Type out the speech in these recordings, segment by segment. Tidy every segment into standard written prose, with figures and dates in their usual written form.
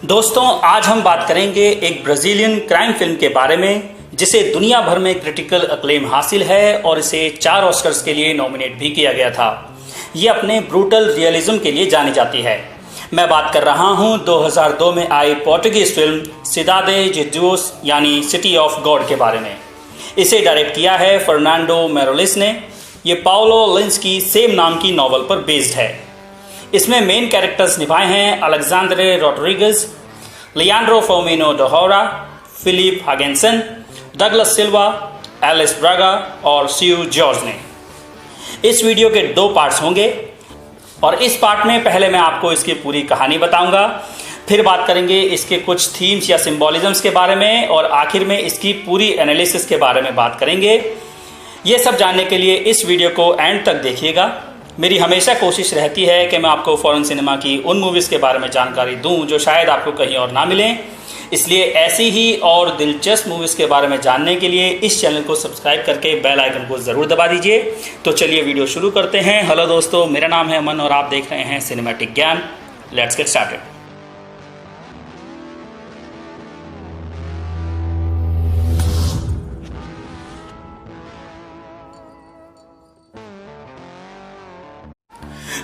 दोस्तों, आज हम बात करेंगे एक ब्राजीलियन क्राइम फिल्म के बारे में जिसे दुनिया भर में क्रिटिकल अक्लेम हासिल है और इसे 4 ऑस्कर्स के लिए नॉमिनेट भी किया गया था। ये अपने ब्रूटल रियलिज्म के लिए जानी जाती है। मैं बात कर रहा हूं 2002 में आई पोर्टुगीज फिल्म सिदादे de Deus यानी सिटी ऑफ गॉड के बारे में। इसे डायरेक्ट किया है फर्नांडो मेरोलिस ने। ये पाओलो लिंस की सेम नाम की नॉवल पर बेस्ड है। इसमें मेन कैरेक्टर्स निभाए हैं अलेक्जेंड्रे रोड्रिगेज, लियांड्रो फोमिनो डोहोरा, फिलिप हागेनसन, डगलस सिल्वा, एलिस ब्रागा और सियू जॉर्ज ने। इस वीडियो के 2 पार्ट्स होंगे और इस पार्ट में पहले मैं आपको इसकी पूरी कहानी बताऊंगा, फिर बात करेंगे इसके कुछ थीम्स या सिंबॉलिज्म्स के बारे में और आखिर में इसकी पूरी एनालिसिस के बारे में बात करेंगे। ये सब जानने के लिए इस वीडियो को एंड तक देखिएगा। मेरी हमेशा कोशिश रहती है कि मैं आपको फॉरेन सिनेमा की उन मूवीज़ के बारे में जानकारी दूं जो शायद आपको कहीं और ना मिलें। इसलिए ऐसी ही और दिलचस्प मूवीज़ के बारे में जानने के लिए इस चैनल को सब्सक्राइब करके बेल आइकन को ज़रूर दबा दीजिए। तो चलिए वीडियो शुरू करते हैं। हेलो दोस्तों, मेरा नाम है अमन और आप देख रहे हैं सिनेमैटिक ज्ञान। Let's get started.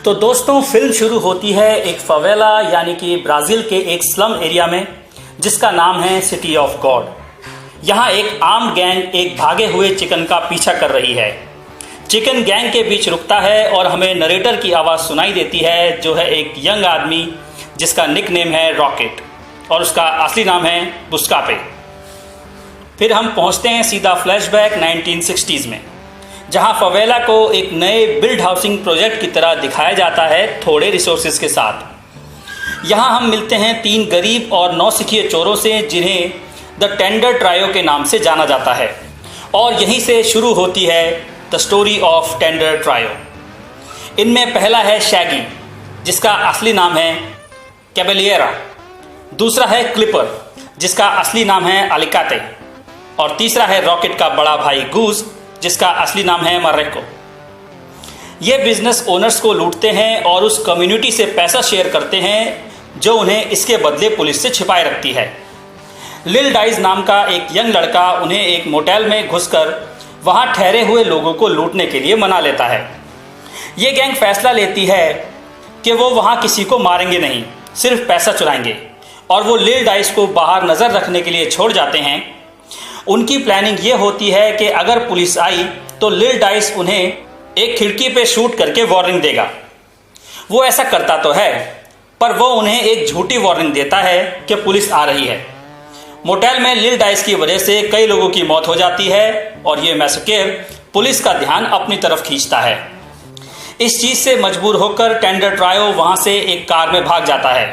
तो दोस्तों, फिल्म शुरू होती है एक फवेला यानी कि ब्राज़ील के एक स्लम एरिया में जिसका नाम है सिटी ऑफ गॉड। यहाँ एक आर्म्ड गैंग एक भागे हुए चिकन का पीछा कर रही है। चिकन गैंग के बीच रुकता है और हमें नरेटर की आवाज़ सुनाई देती है जो है एक यंग आदमी जिसका निक नेम है रॉकेट और उसका असली नाम है बुस्कापे। फिर हम पहुँचते हैं सीधा फ्लैशबैक 1960s में, जहां फवेला को एक नए बिल्ड हाउसिंग प्रोजेक्ट की तरह दिखाया जाता है थोड़े रिसोर्सेज के साथ। यहां हम मिलते हैं 3 गरीब और नौसिखिए चोरों से जिन्हें द टेंडर ट्रायो के नाम से जाना जाता है और यहीं से शुरू होती है the story of tender trio. इनमें पहला है शैगी जिसका असली नाम है कैबेलिएरा, दूसरा है क्लिपर जिसका असली नाम है अलिकाते और तीसरा है रॉकेट का बड़ा भाई गूज जिसका असली नाम है मर्रेको। ये बिजनेस ओनर्स को लूटते हैं और उस कम्युनिटी से पैसा शेयर करते हैं जो उन्हें इसके बदले पुलिस से छिपाए रखती है। लिल डाइस नाम का एक यंग लड़का उन्हें एक मोटेल में घुसकर वहां ठहरे हुए लोगों को लूटने के लिए मना लेता है। ये गैंग फैसला लेती है कि वो वहां किसी को मारेंगे नहीं, सिर्फ पैसा चुराएंगे और वो लिल डाइस को बाहर नज़र रखने के लिए छोड़ जाते हैं। उनकी प्लानिंग ये होती है कि अगर पुलिस आई तो लिल डाइस उन्हें एक खिड़की पे शूट करके वार्निंग देगा। वो ऐसा करता तो है पर वो उन्हें एक झूठी वार्निंग देता है कि पुलिस आ रही है। मोटेल में लिल डाइस की वजह से कई लोगों की मौत हो जाती है और ये मैसेकेर पुलिस का ध्यान अपनी तरफ खींचता है। इस चीज़ से मजबूर होकर टेंडर ट्रायो वहाँ से एक कार में भाग जाता है।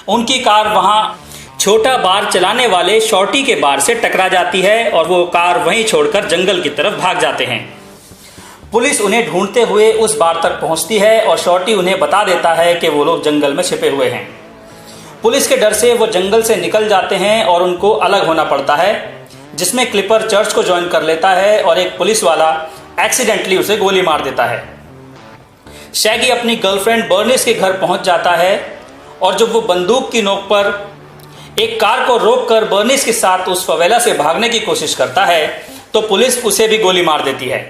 उनकी कार वहाँ छोटा बार चलाने वाले शॉर्टी के बार से टकरा जाती है और वो कार वहीं छोड़कर जंगल की तरफ भाग जाते हैं। पुलिस उन्हें ढूंढते हुए उस बार तक पहुंचती है और शॉर्टी उन्हें बता देता है कि वो लोग जंगल में छिपे हुए हैं। पुलिस के डर से वो जंगल से निकल जाते हैं और उनको अलग होना पड़ता है, जिसमें क्लिपर चर्च को ज्वाइन कर लेता है और एक पुलिस वाला एक्सीडेंटली उसे गोली मार देता है। शैगी अपनी गर्लफ्रेंड बर्निस के घर पहुंच जाता है और जब वो बंदूक की नोक पर एक कार को रोककर बर्निस के साथ उस फवेला से भागने की कोशिश करता है तो पुलिस उसे भी गोली मार देती है।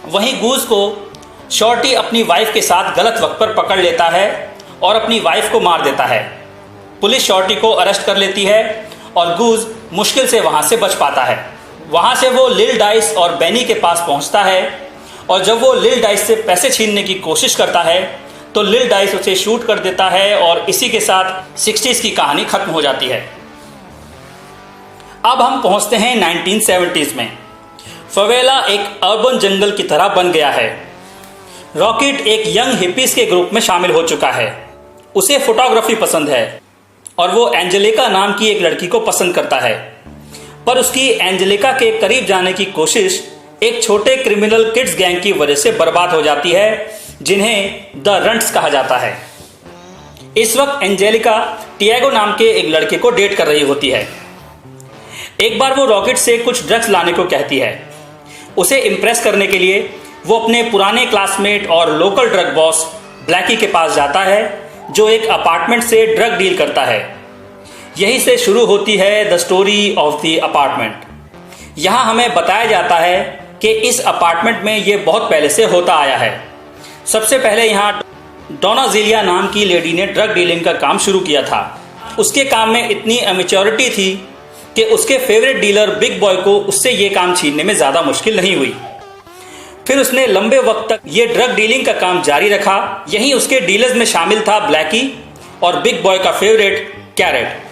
वहीं गूज को शॉर्टी अपनी वाइफ के साथ गलत वक्त पर पकड़ लेता है और अपनी वाइफ को मार देता है। पुलिस शॉर्टी को अरेस्ट कर लेती है और गूज मुश्किल से वहां से बच पाता है। वहां से वो लिल डाइस और बेनी के पास पहुंचता है और जब वो लिल डाइस से पैसे छीनने की कोशिश करता है तो लिल डाइस उसे शूट कर देता है और इसी के साथ 60s की कहानी खत्म हो जाती है। अब हम पहुंचते हैं 1970s में। फवेला एक अर्बन जंगल की तरह बन गया है। रॉकेट एक यंग हिपीज के ग्रुप में शामिल हो चुका है। उसे फोटोग्राफी पसंद है और वो एंजेलिका नाम की एक लड़की को पसंद करता है, पर उसकी एंजेलिका के करीब जाने की कोशिश एक छोटे क्रिमिनल किड्स गैंग की वजह से बर्बाद हो जाती है जिन्हें द रंट्स कहा जाता है। इस वक्त एंजेलिका टियागो नाम के एक लड़के को डेट कर रही होती है। एक बार वो रॉकेट से कुछ ड्रग्स लाने को कहती है। उसे इम्प्रेस करने के लिए वो अपने पुराने क्लासमेट और लोकल ड्रग बॉस ब्लैकी के पास जाता है जो एक अपार्टमेंट से ड्रग डील करता है। यहीं से शुरू होती है the story of the apartment. यहाँ हमें बताया जाता है कि इस अपार्टमेंट में ये बहुत पहले से होता आया है। सबसे पहले यहाँ डोना ज़िलिया नाम की लेडी ने ड्रग डीलिंग का काम शुरू किया था। उसके काम में इतनी अमेच्योरिटी थी कि उसके फेवरेट डीलर बिग बॉय को उससे ये काम छीनने में ज़्यादा मुश्किल नहीं हुई। फिर उसने लंबे वक्त तक ये ड्रग डीलिंग का काम जारी रखा। यहीं उसके डीलर्स में शामिल था ब्लैकी और बिग बॉय का फेवरेट कैरेट।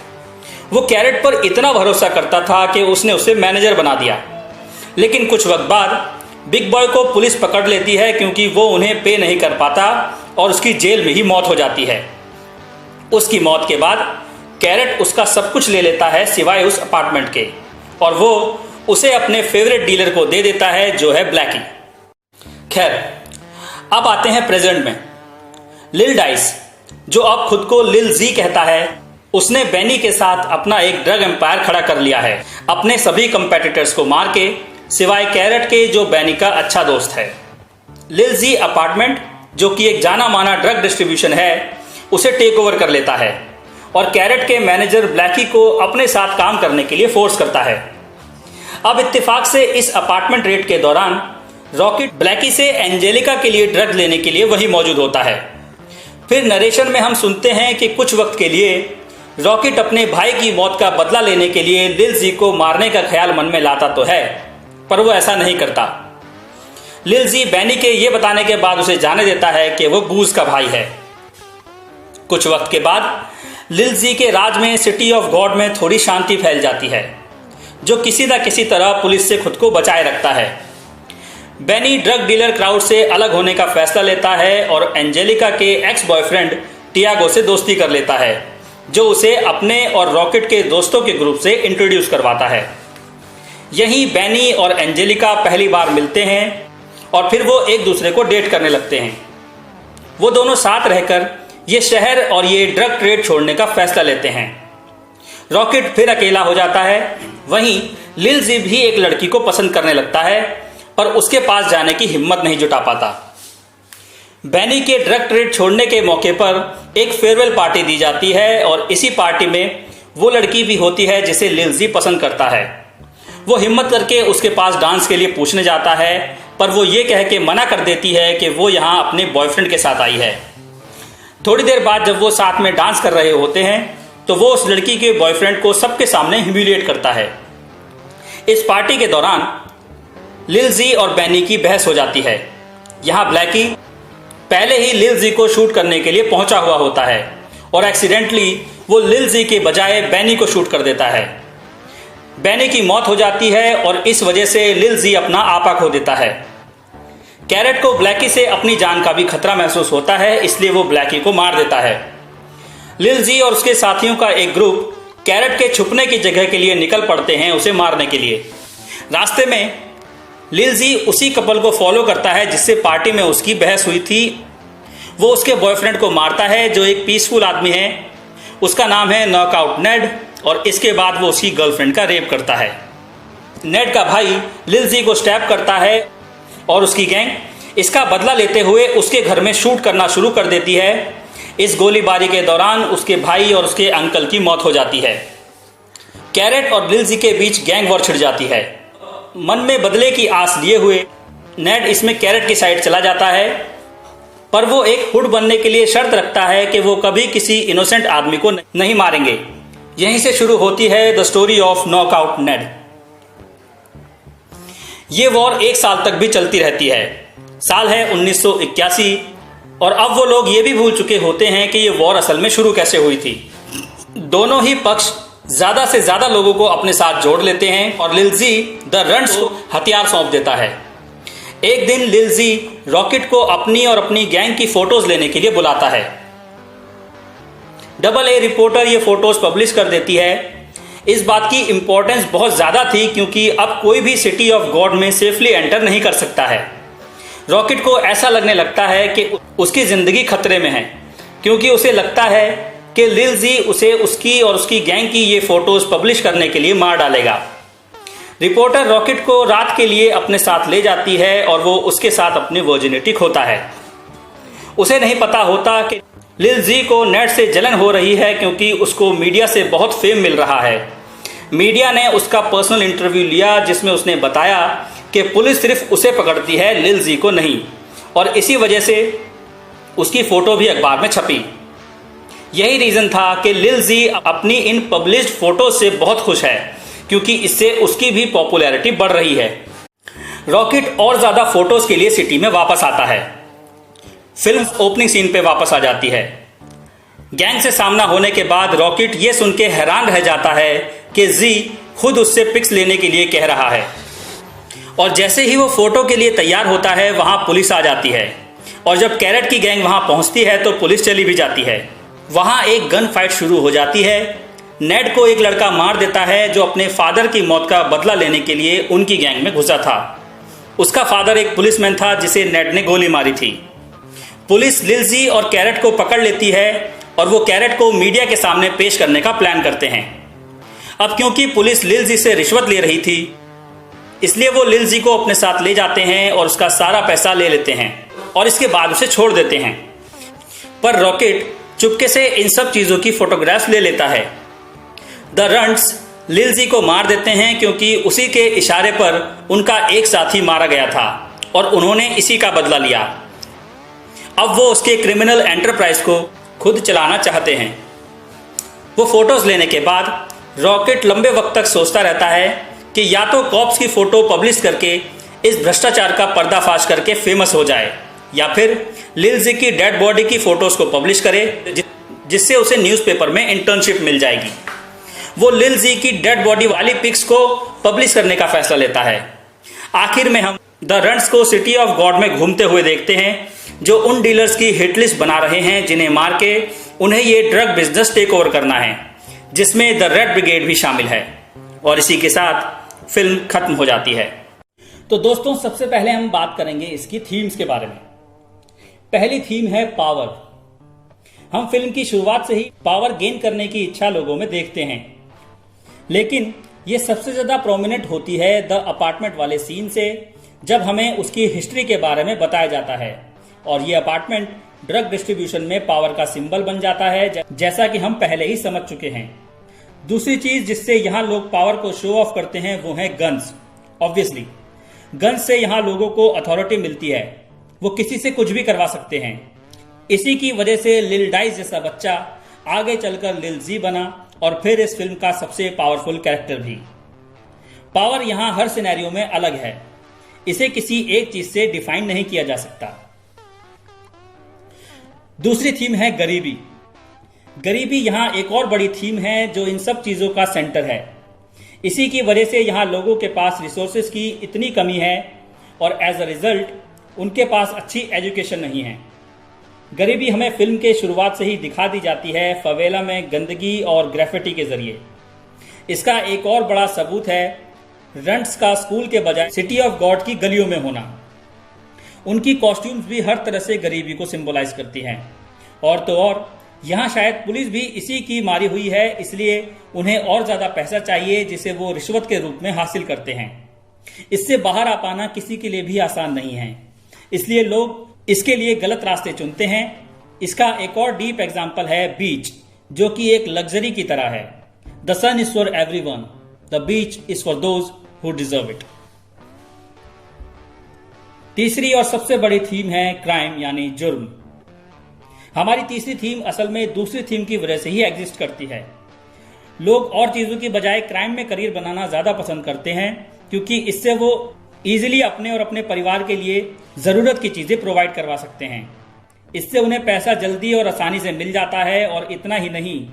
वो कैरेट पर इतना भरोसा करता था कि उसने उसे मैनेजर बना दिया। लेकिन कुछ वक्त बाद बिग बॉय को पुलिस पकड़ लेती है क्योंकि वो उन्हें पे नहीं कर पाता और उसकी जेल में ही मौत हो जाती है। उसकी मौत के बाद कैरेट उसका सब कुछ ले लेता है सिवाय उस अपार्टमेंट के, और वो उसे अपने फेवरेट डीलर को दे देता है जो है ब्लैकी। खैर, अब आते हैं प्रेजेंट में। लिल डाइस, जो अब खुद को लिल जी कहता है, उसने बेनी के साथ अपना एक ड्रग एम्पायर खड़ा कर लिया है, अपने सभी कंपेटिटर्स को मार के, सिवाय कैरेट के जो बेनी का अच्छा दोस्त है। लिल जी अपार्टमेंट, जो कि एक जाना माना ड्रग डिस्ट्रीब्यूशन है, उसे टेक ओवर कर लेता है और कैरेट के मैनेजर ब्लैकी को अपने साथ काम करने के लिए फोर्स करता है। अब इत्तेफाक से इस अपार्टमेंट रेड के दौरान रॉकेट ब्लैकी से एंजेलिका के लिए ड्रग लेने के लिए वही मौजूद होता है। फिर नरेशन में हम सुनते हैं कि कुछ वक्त के लिए रॉकेट अपने भाई की मौत का बदला लेने के लिए लिल जी को मारने का ख्याल मन में लाता तो है, पर वो ऐसा नहीं करता। लिल जी बेनी के ये बताने के बाद उसे जाने देता है कि वो गूज का भाई है। कुछ वक्त के बाद लिल जी के राज में सिटी ऑफ गॉड में थोड़ी शांति फैल जाती है, जो किसी न किसी तरह पुलिस से खुद को बचाए रखता है। बेनी ड्रग डीलर क्राउड से अलग होने का फैसला लेता है और एंजेलिका के एक्स बॉयफ्रेंड टियागो से दोस्ती कर लेता है, जो उसे अपने और रॉकेट के दोस्तों के ग्रुप से इंट्रोड्यूस करवाता है। यहीं बेनी और एंजेलिका पहली बार मिलते हैं और फिर वो एक दूसरे को डेट करने लगते हैं। वो दोनों साथ रहकर ये शहर और ये ड्रग ट्रेड छोड़ने का फैसला लेते हैं। रॉकेट फिर अकेला हो जाता है। वहीं लिल जी भी एक लड़की को पसंद करने लगता है, पर उसके पास जाने की हिम्मत नहीं जुटा पाता। बेनी के ड्रग ट्रेड छोड़ने के मौके पर एक फेयरवेल पार्टी दी जाती है और इसी पार्टी में वो लड़की भी होती है जिसे लिल जी पसंद करता है। वो हिम्मत करके उसके पास डांस के लिए पूछने जाता है, पर वो ये कह के मना कर देती है कि वो यहाँ अपने बॉयफ्रेंड के साथ आई है। थोड़ी देर बाद जब वो साथ में डांस कर रहे होते हैं तो वो उस लड़की के बॉयफ्रेंड को सबके सामने ह्यूमिलिएट करता है। इस पार्टी के दौरान लिल जी और बेनी की बहस हो जाती है। यहाँ ब्लैकी पहले ही लिल जी को शूट करने के लिए पहुंचा हुआ होता है और एक्सीडेंटली वो लिल जी के बजाय बेनी को शूट कर देता है। बेनी की मौत हो जाती है और इस वजह से लिल जी अपना आपा खो देता है। कैरेट को ब्लैकी से अपनी जान का भी खतरा महसूस होता है, इसलिए वो ब्लैकी को मार देता है। लिल जी और उसके साथियों का एक ग्रुप कैरेट के छुपने की जगह के लिए निकल पड़ते हैं उसे मारने के लिए। रास्ते में लिल जी उसी कपल को फॉलो करता है जिससे पार्टी में उसकी बहस हुई थी। वो उसके बॉयफ्रेंड को मारता है जो एक पीसफुल आदमी है, उसका नाम है नॉकआउट नेड, और इसके बाद वो उसकी गर्लफ्रेंड का रेप करता है। नेड का भाई लिल जी को स्टैप करता है और उसकी गैंग इसका बदला लेते हुए उसके घर में शूट करना शुरू कर देती है। इस गोलीबारी के दौरान उसके भाई और उसके अंकल की मौत हो जाती है। कैरेट और लिल जी के बीच गैंग वॉर छिड़ जाती है। मन में बदले की आस लिए हुए नेड इसमें कैरेट की साइड चला जाता है, पर वो एक हुड बनने के लिए शर्त रखता है कि वो कभी किसी इनोसेंट आदमी को नहीं मारेंगे। यहीं से शुरू होती है द स्टोरी ऑफ नॉकआउट नेड। ये वॉर 1 साल तक भी चलती रहती है। साल है 1981 और अब वो लोग ये भी भूल चुके होते हैं कि ये वॉर असल में शुरू कैसे हुई थी। दोनों ही पक्ष ज्यादा से ज्यादा लोगों को अपने साथ जोड़ लेते हैं और लिल जी द रंट्स को हथियार सौंप देता है। एक दिन लिल जी रॉकेट को अपनी और अपनी गैंग की फोटोज लेने के लिए बुलाता है। AA रिपोर्टर ये फोटोज पब्लिश कर देती है। इस बात की इंपॉर्टेंस बहुत ज्यादा थी क्योंकि अब कोई भी सिटी ऑफ गॉड में सेफली एंटर नहीं कर सकता है। रॉकेट को ऐसा लगने लगता है कि उसकी जिंदगी खतरे में है, क्योंकि उसे लगता है कि लिल जी उसे उसकी और उसकी गैंग की ये फोटोज पब्लिश करने के लिए मार डालेगा। रिपोर्टर रॉकेट को रात के लिए अपने साथ ले जाती है और वो उसके साथ अपनी वर्जिनिटी खोता है। उसे नहीं पता होता कि लिल जी को नेट से जलन हो रही है क्योंकि उसको मीडिया से बहुत फेम मिल रहा है। मीडिया ने उसका पर्सनल इंटरव्यू लिया जिसमें उसने बताया कि पुलिस सिर्फ उसे पकड़ती है, लिल जी को नहीं, और इसी वजह से उसकी फ़ोटो भी अखबार में छपी। यही रीज़न था कि लिल जी अपनी इन पब्लिश्ड फ़ोटो से बहुत खुश है क्योंकि इससे उसकी भी पॉपुलैरिटी बढ़ रही है। रॉकेट और ज़्यादा फ़ोटोज़ के लिए सिटी में वापस आता है। फिल्म ओपनिंग सीन पे वापस आ जाती है। गैंग से सामना होने के बाद रॉकेट ये सुन के हैरान रह जाता है कि जी खुद उससे पिक्स लेने के लिए कह रहा है, और जैसे ही वो फोटो के लिए तैयार होता है वहां पुलिस आ जाती है, और जब कैरेट की गैंग वहां पहुंचती है तो पुलिस चली भी जाती है। वहां एक गन फाइट शुरू हो जाती है। नेड को एक लड़का मार देता है जो अपने फादर की मौत का बदला लेने के लिए उनकी गैंग में घुसा था। उसका फादर एक पुलिसमैन था जिसे नेड ने गोली मारी थी। पुलिस लिल जी और कैरेट को पकड़ लेती है और वो कैरेट को मीडिया के सामने पेश करने का प्लान करते हैं। अब क्योंकि पुलिस लिल जी से रिश्वत ले रही थी, इसलिए वो लिल जी को अपने साथ ले जाते हैं और उसका सारा पैसा ले लेते हैं और इसके बाद उसे छोड़ देते हैं। पर रॉकेट चुपके से इन सब चीज़ों की फोटोग्राफ्स ले लेता है। द रंट्स लिल जी को मार देते हैं क्योंकि उसी के इशारे पर उनका एक साथी मारा गया था और उन्होंने इसी का बदला लिया। अब वो उसके क्रिमिनल एंटरप्राइज को खुद चलाना चाहते हैं। वो फोटोज लेने के बाद रॉकेट लंबे वक्त तक सोचता रहता है कि या तो कॉप्स की फोटो पब्लिश करके इस भ्रष्टाचार का पर्दाफाश करके फेमस हो जाए, या फिर लिल जी की डेड बॉडी की फोटोज को पब्लिश करे जिससे उसे न्यूज़पेपर में इंटर्नशिप मिल जाएगी। वो लिल जी की डेड बॉडी वाली पिक्स को पब्लिश करने का फैसला लेता है। आखिर में हम द रंट्स को सिटी ऑफ गॉड में घूमते हुए देखते हैं जो उन डीलर्स की हिट लिस्ट बना रहे हैं जिन्हें मार के उन्हें ये ड्रग बिजनेस टेक ओवर करना है, जिसमें द रेड ब्रिगेड भी शामिल है। और इसी के साथ फिल्म खत्म हो जाती है। तो दोस्तों, सबसे पहले हम बात करेंगे इसकी थीम्स के बारे में। पहली थीम है पावर। हम फिल्म की शुरुआत से ही पावर गेन करने की इच्छा लोगों में देखते हैं, लेकिन ये सबसे ज्यादा प्रोमिनेंट होती है द अपार्टमेंट वाले सीन से, जब हमें उसकी हिस्ट्री के बारे में बताया जाता है और ये अपार्टमेंट ड्रग डिस्ट्रीब्यूशन में पावर का सिंबल बन जाता है, जैसा कि हम पहले ही समझ चुके हैं। दूसरी चीज जिससे यहाँ लोग पावर को शो ऑफ करते हैं वो है गन्स। ऑब्वियसली गन्स से यहाँ लोगों को अथॉरिटी मिलती है, वो किसी से कुछ भी करवा सकते हैं। इसी की वजह से लिल डाइस जैसा बच्चा आगे चलकर लिल जी बना और फिर इस फिल्म का सबसे पावरफुल कैरेक्टर भी। पावर यहाँ हर सिनेरियो में अलग है, इसे किसी एक चीज से डिफाइन नहीं किया जा सकता। दूसरी थीम है गरीबी। गरीबी यहाँ एक और बड़ी थीम है जो इन सब चीजों का सेंटर है। इसी की वजह से यहाँ लोगों के पास रिसोर्सेज की इतनी कमी है और एज अ रिजल्ट उनके पास अच्छी एजुकेशन नहीं है। गरीबी हमें फिल्म के शुरुआत से ही दिखा दी जाती है फवेला में गंदगी और ग्रेफिटी के जरिए। इसका एक और बड़ा सबूत है रंट्स का स्कूल के बजाय सिटी ऑफ गॉड की गलियों में होना। उनकी कॉस्ट्यूम्स भी हर तरह से गरीबी को सिंबलाइज करती हैं। और तो और यहाँ शायद पुलिस भी इसी की मारी हुई है, इसलिए उन्हें और ज्यादा पैसा चाहिए जिसे वो रिश्वत के रूप में हासिल करते हैं। इससे बाहर आ पाना किसी के लिए भी आसान नहीं है, इसलिए लोग इसके लिए गलत रास्ते चुनते हैं। इसका एक और डीप एग्जाम्पल है बीच, जो कि एक लग्जरी की तरह है। The sun is for everyone, the beach is for those who deserve it. तीसरी और सबसे बड़ी थीम है क्राइम यानी जुर्म। हमारी तीसरी थीम असल में दूसरी थीम की वजह से ही एग्जिस्ट करती है। लोग और चीजों की बजाय क्राइम में करियर बनाना ज्यादा पसंद करते हैं क्योंकि इससे वो इजीली अपने और अपने परिवार के लिए जरूरत की चीजें प्रोवाइड करवा सकते हैं। इससे उन्हें पैसा जल्दी और आसानी से मिल जाता है और इतना ही नहीं,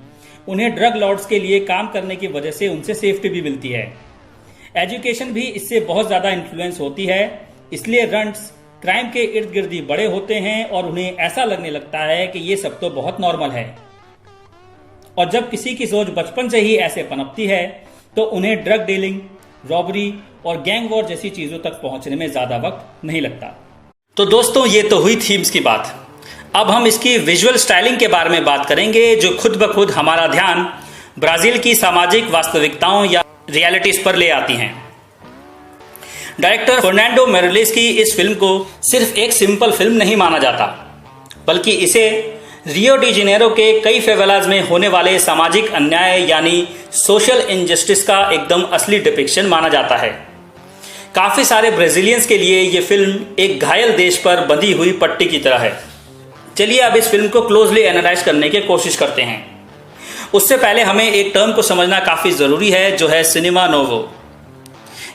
उन्हें ड्रग लॉर्ड्स के लिए काम करने की वजह से उनसे सेफ्टी भी मिलती है। एजुकेशन भी इससे बहुत ज्यादा इन्फ्लुएंस होती है, इसलिए रंट्स क्राइम के इर्द गिर्द ही बड़े होते हैं और उन्हें ऐसा लगने लगता है कि ये सब तो बहुत नॉर्मल है। और जब किसी की सोच बचपन से ही ऐसे पनपती है तो उन्हें ड्रग डीलिंग, रॉबरी और गैंग वॉर जैसी चीजों तक पहुंचने में ज्यादा वक्त नहीं लगता। तो दोस्तों, ये तो हुई थीम्स की बात। अब हम इसकी विजुअल स्टाइलिंग के बारे में बात करेंगे, जो खुद ब खुद हमारा ध्यान ब्राजील की सामाजिक वास्तविकताओं या रियलिटीज पर ले आती हैं। डायरेक्टर फर्नांडो मेरेलिस की इस फिल्म को सिर्फ एक सिंपल फिल्म नहीं माना जाता, बल्कि इसे रियो डी जेनेरो के कई फेवेलाज में होने वाले सामाजिक अन्याय यानी सोशल इनजस्टिस का एकदम असली डिपिक्शन माना जाता है। काफ़ी सारे ब्राज़ीलियंस के लिए ये फिल्म एक घायल देश पर बंधी हुई पट्टी की तरह है। चलिए अब इस फिल्म को क्लोजली एनालाइज करने की कोशिश करते हैं। उससे पहले हमें एक टर्म को समझना काफ़ी ज़रूरी है, जो है सिनेमा नोवो।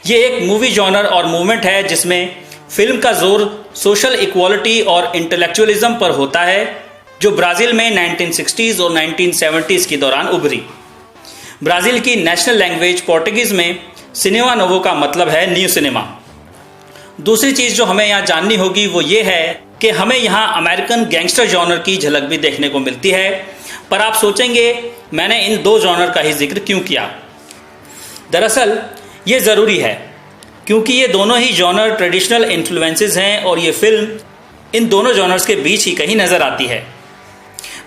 ये एक मूवी जॉनर और मूवमेंट है जिसमें फिल्म का जोर सोशल इक्वालिटी और इंटेलेक्चुअलिज्म पर होता है, जो ब्राज़ील में 1960s और 1970s के दौरान उभरी। ब्राज़ील की नेशनल लैंग्वेज पोर्टुगीज़ में सिनेमा नोवो का मतलब है न्यू सिनेमा। दूसरी चीज़ जो हमें यहाँ जाननी होगी वो ये है कि हमें यहाँ अमेरिकन गैंगस्टर जॉनर की झलक भी देखने को मिलती है। पर आप सोचेंगे मैंने इन दो जॉनर का ही जिक्र क्यों किया। दरअसल ये ज़रूरी है क्योंकि ये दोनों ही जॉनर ट्रेडिशनल इन्फ्लुएंसेस हैं और ये फिल्म इन दोनों जॉनर्स के बीच ही कहीं नज़र आती है।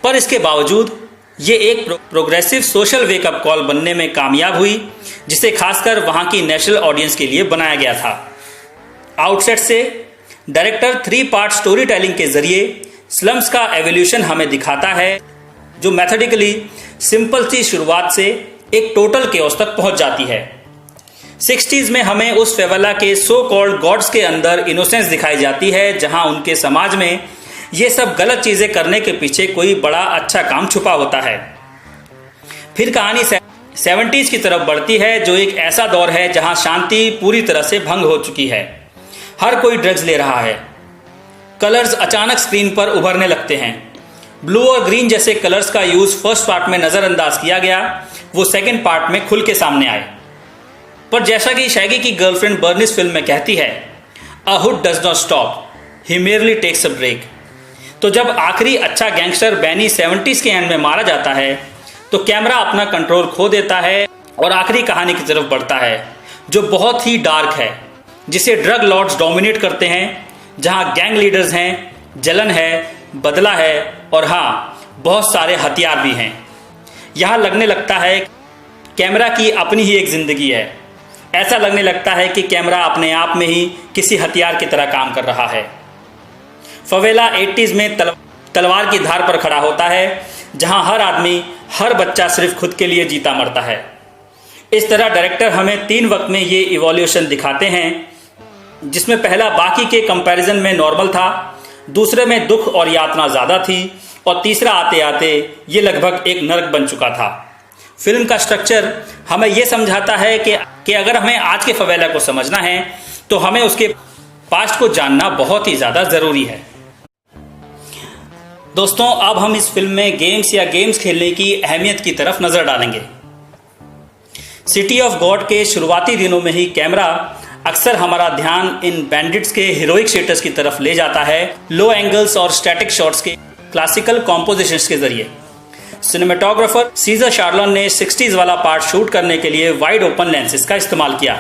पर इसके बावजूद ये एक प्रोग्रेसिव सोशल वेकअप कॉल बनने में कामयाब हुई, जिसे खासकर वहाँ की नेशनल ऑडियंस के लिए बनाया गया था। आउटसेट से डायरेक्टर 3 पार्ट स्टोरी टेलिंग के जरिए स्लम्स का एवोल्यूशन हमें दिखाता है, जो मैथोडिकली सिंपल सी शुरुआत से एक टोटल केओस तक पहुंच जाती है। 60s में हमें उस फेवेला के सो कॉल्ड गॉड्स के अंदर इनोसेंस दिखाई जाती है, जहां उनके समाज में ये सब गलत चीजें करने के पीछे कोई बड़ा अच्छा काम छुपा होता है। फिर कहानी 70s की तरफ बढ़ती है, जो एक ऐसा दौर है जहां शांति पूरी तरह से भंग हो चुकी है। हर कोई ड्रग्स ले रहा है। कलर्स अचानक स्क्रीन पर उभरने लगते हैं। ब्लू और ग्रीन जैसे कलर्स का यूज फर्स्ट पार्ट में नजरअंदाज किया गया, वो सेकेंड पार्ट में खुल के सामने आए। पर जैसा कि शैगी की गर्लफ्रेंड बर्निस फिल्म में कहती है, a hood does not stop, he merely takes a break. तो जब आखिरी अच्छा गैंगस्टर बैनी 70s के एंड में मारा जाता है तो कैमरा अपना कंट्रोल खो देता है और आखिरी कहानी की तरफ बढ़ता है, जो बहुत ही डार्क है, जिसे ड्रग लॉर्ड्स डोमिनेट करते हैं, जहां गैंग लीडर्स हैं, जलन है, बदला है और हाँ, बहुत सारे हथियार भी हैं। यहाँ लगने लगता है कैमरा की अपनी ही एक जिंदगी है। ऐसा लगने लगता है कि कैमरा अपने आप में ही किसी हथियार की तरह काम कर रहा है। फवेला 80s में तलवार की धार पर खड़ा होता है, जहां हर आदमी, हर बच्चा सिर्फ खुद के लिए जीता मरता है। इस तरह डायरेक्टर हमें 3 वक्त में ये इवोल्यूशन दिखाते हैं, जिसमें पहला बाकी के कंपैरिजन में नॉर्मल था, दूसरे में दुख और यातना ज़्यादा थी और तीसरा आते आते ये लगभग एक नरक बन चुका था। फिल्म का स्ट्रक्चर हमें यह समझाता है कि अगर हमें आज के फवेला को समझना है तो हमें उसके पास्ट को जानना बहुत ही ज़्यादा ज़रूरी है। दोस्तों, अब हम इस फिल्म में गेम्स या गेम्स खेलने की अहमियत की तरफ नजर डालेंगे। सिटी ऑफ गॉड के शुरुआती दिनों में ही कैमरा अक्सर हमारा ध्यान इन बैंडिट्स के हीरोइक स्टेटस की तरफ ले जाता है, लो एंगल्स और स्टैटिक शॉट्स के क्लासिकल कॉम्पोजिशंस के जरिए। सिनेमेटोग्राफर सीजर शार्लन ने 60s वाला पार्ट शूट करने के लिए वाइड ओपन लेंसेज का इस्तेमाल किया।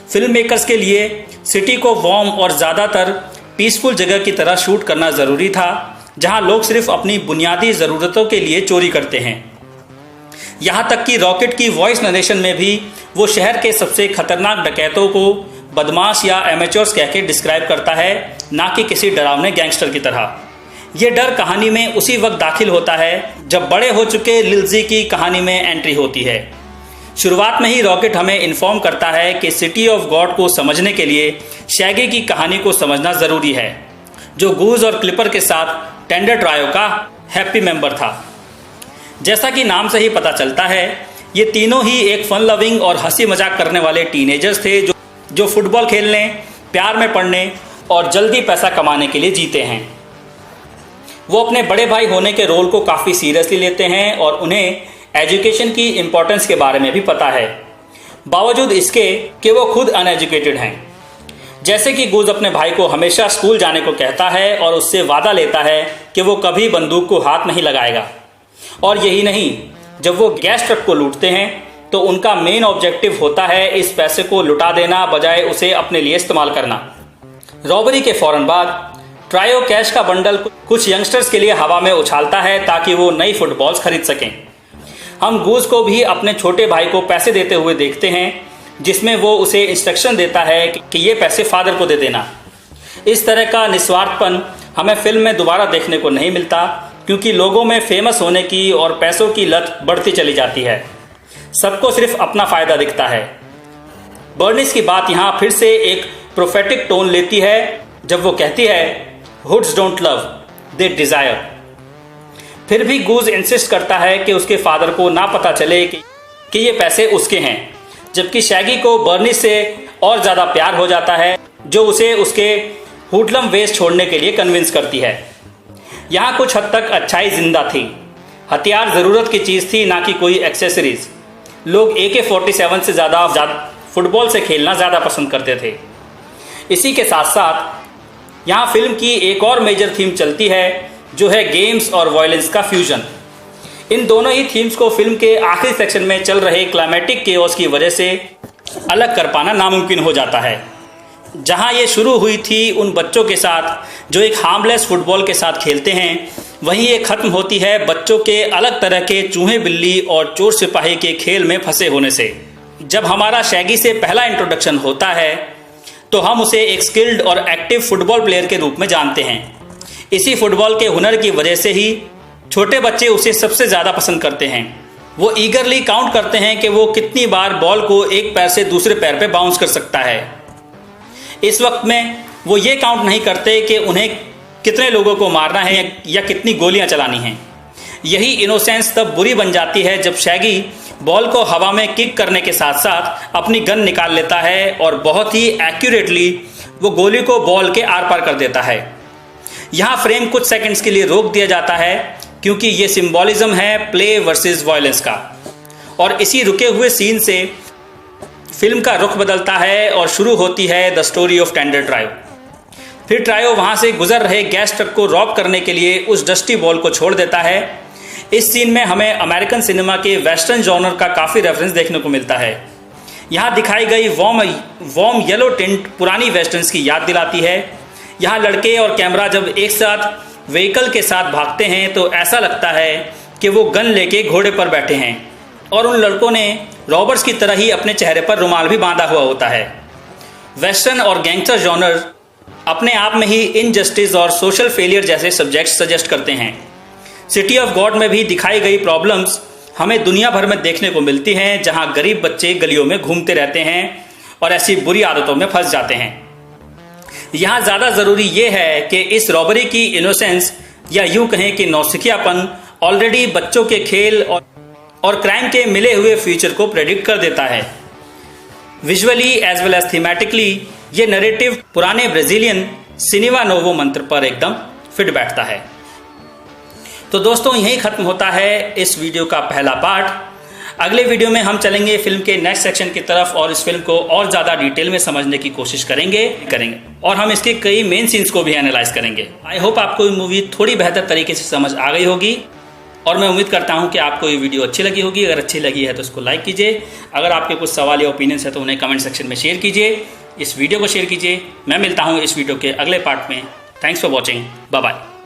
फिल्म मेकर्स के लिए सिटी को वार्म और ज़्यादातर पीसफुल जगह की तरह शूट करना ज़रूरी था, जहां लोग सिर्फ अपनी बुनियादी ज़रूरतों के लिए चोरी करते हैं। यहाँ तक कि रॉकेट की वॉइस नरेशन में भी वो शहर के सबसे खतरनाक डकैतों को बदमाश या एमेचोर्स कह के डिस्क्राइब करता है, ना कि किसी डरावने गैंगस्टर की तरह। ये डर कहानी में उसी वक्त दाखिल होता है जब बड़े हो चुके लिल्जी की कहानी में एंट्री होती है। शुरुआत में ही रॉकेट हमें इन्फॉर्म करता है कि सिटी ऑफ गॉड को समझने के लिए शैगी की कहानी को समझना ज़रूरी है, जो गूज और क्लिपर के साथ टेंडर ट्रायो का हैप्पी मेंबर था। जैसा कि नाम से ही पता चलता है, ये तीनों ही एक फन लविंग और हंसी मजाक करने वाले टीनेजर्स थे जो फुटबॉल खेलने, प्यार में पड़ने और जल्दी पैसा कमाने के लिए जीते हैं। वो अपने बड़े भाई होने के रोल को काफ़ी सीरियसली लेते हैं और उन्हें एजुकेशन की इम्पोर्टेंस के बारे में भी पता है, बावजूद इसके कि वो खुद अनएजुकेटेड हैं। जैसे कि गूज अपने भाई को हमेशा स्कूल जाने को कहता है और उससे वादा लेता है कि वो कभी बंदूक को हाथ नहीं लगाएगा। और यही नहीं, जब वो गैस ट्रक को लूटते हैं तो उनका मेन ऑब्जेक्टिव होता है इस पैसे को लुटा देना बजाय उसे अपने लिए इस्तेमाल करना। रॉबरी के फौरन बाद ट्रायो कैश का बंडल कुछ यंगस्टर्स के लिए हवा में उछालता है ताकि वो नई फुटबॉल्स खरीद सकें। हम गूज को भी अपने छोटे भाई को पैसे देते हुए देखते हैं, जिसमें वो उसे इंस्ट्रक्शन देता है कि ये पैसे फादर को दे देना। इस तरह का निस्वार्थपन हमें फिल्म में दोबारा देखने को नहीं मिलता, क्योंकि लोगों में फेमस होने की और पैसों की लत बढ़ती चली जाती है। सबको सिर्फ अपना फायदा दिखता है। बर्निस की बात यहाँ फिर से एक प्रोफेटिक टोन लेती है जब वो कहती है, hoods don't love, they desire. फिर भी गूज इंसिस्ट करता है कि उसके फादर को ना पता चले कि ये पैसे उसके हैं, जबकि शैगी को बर्निस से और ज़्यादा प्यार हो जाता है, जो उसे उसके हुडलम वेस छोड़ने के लिए कन्विंस करती है। यहाँ कुछ हद तक अच्छाई जिंदा थी। हथियार ज़रूरत की चीज़ थी, ना कि कोई एक्सेसरीज। लोग AK-47 से ज़्यादा फुटबॉल से खेलना ज़्यादा पसंद करते थे। इसी के साथ साथ यहाँ फिल्म की एक और मेजर थीम चलती है, जो है गेम्स और वायलेंस का फ्यूजन। इन दोनों ही थीम्स को फिल्म के आखिरी सेक्शन में चल रहे क्लाइमेटिक केओस की वजह से अलग कर पाना नामुमकिन हो जाता है। जहां ये शुरू हुई थी उन बच्चों के साथ जो एक हार्मलेस फुटबॉल के साथ खेलते हैं, वहीं ये खत्म होती है बच्चों के अलग तरह के चूहे बिल्ली और चोर सिपाही के खेल में फंसे होने से। जब हमारा शैगी से पहला इंट्रोडक्शन होता है तो हम उसे एक स्किल्ड और एक्टिव फुटबॉल प्लेयर के रूप में जानते हैं। इसी फुटबॉल के हुनर की वजह से ही छोटे बच्चे उसे सबसे ज़्यादा पसंद करते हैं। वो ईगरली काउंट करते हैं कि वो कितनी बार बॉल को एक पैर से दूसरे पैर पे बाउंस कर सकता है। इस वक्त में वो ये काउंट नहीं करते कि उन्हें कितने लोगों को मारना है या कितनी गोलियां चलानी हैं। यही इनोसेंस तब बुरी बन जाती है जब शैगी बॉल को हवा में किक करने के साथ साथ अपनी गन निकाल लेता है और बहुत ही एक्यूरेटली वो गोली को बॉल के आर पार कर देता है। यहाँ फ्रेम कुछ सेकंड्स के लिए रोक दिया जाता है क्योंकि ये सिंबॉलिज्म है प्ले वर्सेस वायलेंस का। और इसी रुके हुए सीन से फिल्म का रुख बदलता है और शुरू होती है the story of tender trio. फिर ट्रायो वहां से गुजर रहे गैस ट्रक को रॉब करने के लिए उस डस्टी बॉल को छोड़ देता है। इस सीन में हमें अमेरिकन सिनेमा के वेस्टर्न जॉनर का काफ़ी रेफरेंस देखने को मिलता है। यहाँ दिखाई गई वॉर्म येलो टिंट पुरानी वेस्टर्न्स की याद दिलाती है। यहाँ लड़के और कैमरा जब एक साथ व्हीकल के साथ भागते हैं तो ऐसा लगता है कि वो गन लेके घोड़े पर बैठे हैं और उन लड़कों ने रॉबर्ट्स की तरह ही अपने चेहरे पर रुमाल भी बांधा हुआ होता है। वेस्टर्न और गैंगस्टर जॉनर अपने आप में ही इनजस्टिस और सोशल फेलियर जैसे सब्जेक्ट्स सजेस्ट करते हैं। सिटी ऑफ गॉड में भी दिखाई गई प्रॉब्लम्स हमें दुनिया भर में देखने को मिलती हैं, जहां गरीब बच्चे गलियों में घूमते रहते हैं और ऐसी बुरी आदतों में फंस जाते हैं। यहाँ ज़्यादा ज़रूरी ये है कि इस रॉबरी की इनोसेंस या यूं कहें कि नौसिखियापन ऑलरेडी बच्चों के खेल और क्राइम के मिले हुए फ्यूचर को प्रेडिक्ट कर देता है। Visually as well as thematically ये नैरेटिव पुराने ब्राजीलियन सिनेमा नोवो मंत्र पर एकदम फिट बैठता है। तो दोस्तों, यहीं खत्म होता है इस वीडियो का पहला पार्ट। अगले वीडियो में हम चलेंगे फिल्म के नेक्स्ट सेक्शन की तरफ और इस फिल्म को और ज़्यादा डिटेल में समझने की कोशिश करेंगे और हम इसके कई मेन सीन्स को भी एनालाइज करेंगे। आई होप आपको ये मूवी थोड़ी बेहतर तरीके से समझ आ गई होगी और मैं उम्मीद करता हूं कि आपको ये वीडियो अच्छी लगी होगी। अगर अच्छी लगी है तो उसको लाइक कीजिए। अगर आपके कुछ सवाल या ओपिनियंस है तो उन्हें कमेंट सेक्शन में शेयर कीजिए। इस वीडियो को शेयर कीजिए। मैं मिलता हूँ इस वीडियो के अगले पार्ट में। Thanks for watching. Bye bye.